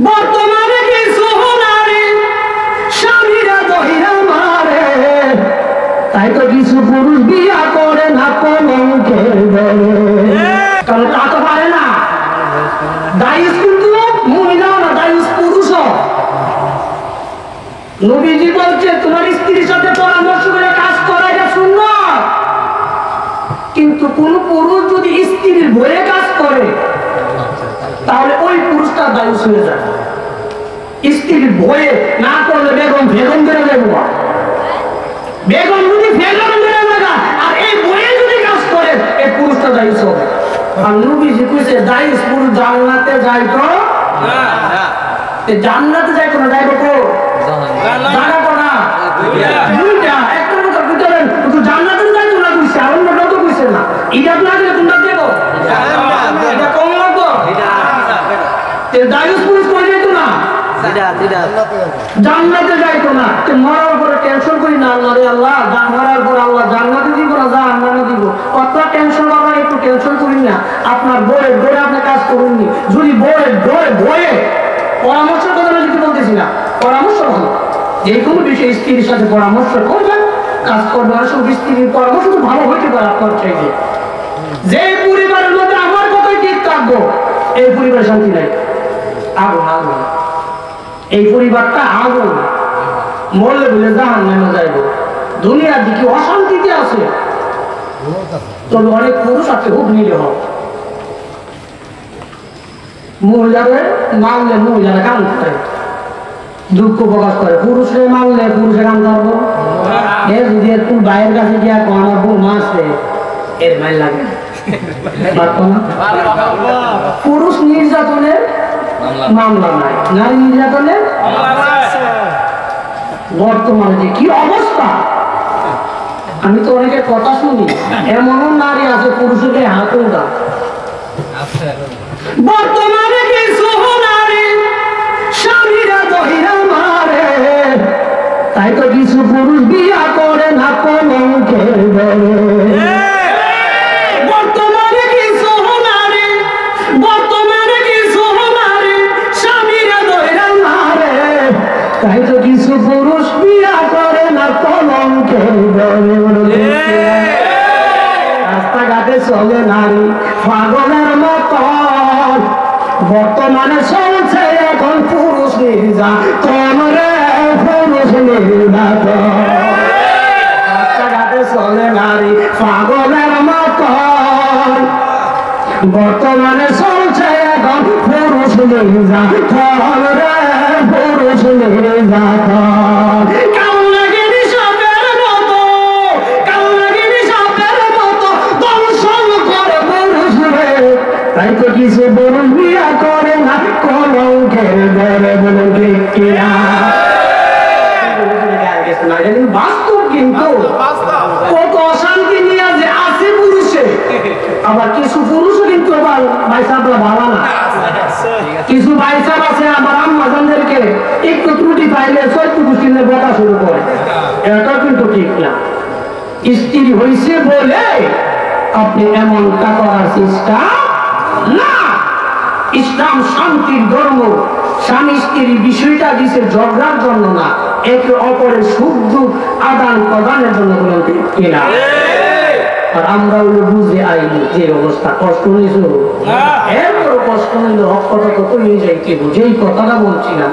বর্তমানে কিছু নারী স্বামীরা দহিরা মারে, তাই তো কিছু পুরুষ বিয়া করে না কলঙ্কের ঘরে। কারণ তা তো পারে না, দায়ুস কিন্তু মহিলাও না, দায়ুস পুরুষও। নবীজি বলছে তোমার স্ত্রীর সাথে পরামর্শ করে কাজ করা এটা সুন্নাত, কিন্তু কোন পুরুষ যদি স্ত্রীর ভয়ে কাজ করে তাহলে ওই পুরুষটা দায়ুস হয়ে যায়। স্ত্রীর ভয়ে না করলে বেগম বেগম বেড়ে যাবো, বেগম যদি বেগম বেড়ে লাগা আর এই ভয়ে যদি কাজ করে এই পুরুষটা দায়ুস হবে। আর নবীজি কইছে দায়ুস পুরুষ জান্নাতে যাইতো না, জান্নাতে যাইতো না, যাইবো তো জানাবো না দুইটা, একটা কথা বুঝলেন, তো জান্নাতে যাইতো না কইছে, আর অন্যটা তো কইছে না। এটা না দিলে তোমরা দেবো, এটা কম লাগতো, দায়ুস পুরুষ কই যাইতো না, জান্নাতে যাইতো না। মরার পরে টেনশন করি না, আল্লাহ রে আল্লাহ মরার পর আল্লাহ জান্নাতে দিব না জাহান্নামে দিব, কত টেনশন বাবা, একটু টেনশন করি না। আপনার বইয়ের ডোরে আপনি কাজ করুননি, যদি বইয়ের ডোরে বইয়ে পরামর্শ কথা যদি বলতেছি না, পরামর্শ ভালো, যে কোনো বিষয়ে স্ত্রীর সাথে পরামর্শ করবেন, কাজ করবেন। আসলে স্ত্রীর পরামর্শ তো ভালো হইতে পারে আপনার চাইতে। যে পরিবারের মধ্যে আমার কথাই ঠিক থাকবো এই পরিবারের শান্তি নাই, আগুন আগুন, এই পরিবারটা আগুন, মরলে বলে জাহান্নামে যাইব। দুনিয়ার দিকে অশান্তিতে আছে, তবে অনেক পুরুষ আছে খুব নিলে হোক, মহিলাদের মানলে মহিলারা কান করে দুঃখ প্রকাশ করে, পুরুষে মানলে পুরুষে কান করবো। এ যদি একটু বাইরের কাছে গিয়া আমার বউ মাসে এর মাইল লাগে পুরুষ নির্যাতনের মামলা নাই, নারী নির্যাতনের বর্তমানে যে কি অবস্থা, আমি তো অনেকের কথা শুনি, এমনও নারী আছে পুরুষকে হাত উঠা। বর্তমানে কিছু নারী স্বামীরা দহিরা মারে, তাই তো কিছু পুরুষ বিয়া করে না কলঙ্কের ঘরে। বর্তমানে কিছু নারী, বর্তমানে কিছু নারী স্বামীরা দহিরা মারে, তাই তো কিছু পুরুষ বিয়া করে না কলঙ্কের ঘরে। রাস্তাঘাটে চলে নারী পাগলের মতো, বর্তমানে চলছে এখন পুরুষ নির্যাতন রে, পুরুষ নির্যাতন। রাস্তাঘাটে চলে নারী পাগলের মতো, বর্তমানে চলছে এখন পুরুষ নির্যাতন রে, পুরুষ নির্যাতন। তাই তো কিছু পুরুষ বিয়া করে না কলঙ্কের ঘরে, বলুন ঠিক কিনা? বাস্তব, কিন্তু কত অশান্তি নিয়ে যে আছে পুরুষে, আবার কিছু পুরুষও কিন্তু আবার ভাইসাবরা ভালো না। কিছু ভাইসাব আছে আমার আম্মাজানদেরকে একটু ত্রুটি পাইলে চৈত্র কুষ্টিনে বকা শুরু করে, এটা কিন্তু ঠিক না। স্ত্রী হয়েছে বলে আপনি এমনটা করার চেষ্টা না। ইসলাম শান্তির ধর্ম, স্বামী স্ত্রীর বিষয়টা দিছে ঝগড়ার জন্য না, একে অপরের সুখ দুঃখ আদান প্রদানের জন্য বলেন কিনা? আর আমরা ওগুলো বুঝে আইনি যে অবস্থা, কষ্ট নিয়েছিল এর কষ্ট নিলে হক কথা তো কই যাইতে, যেই কথাটা বলছিলাম।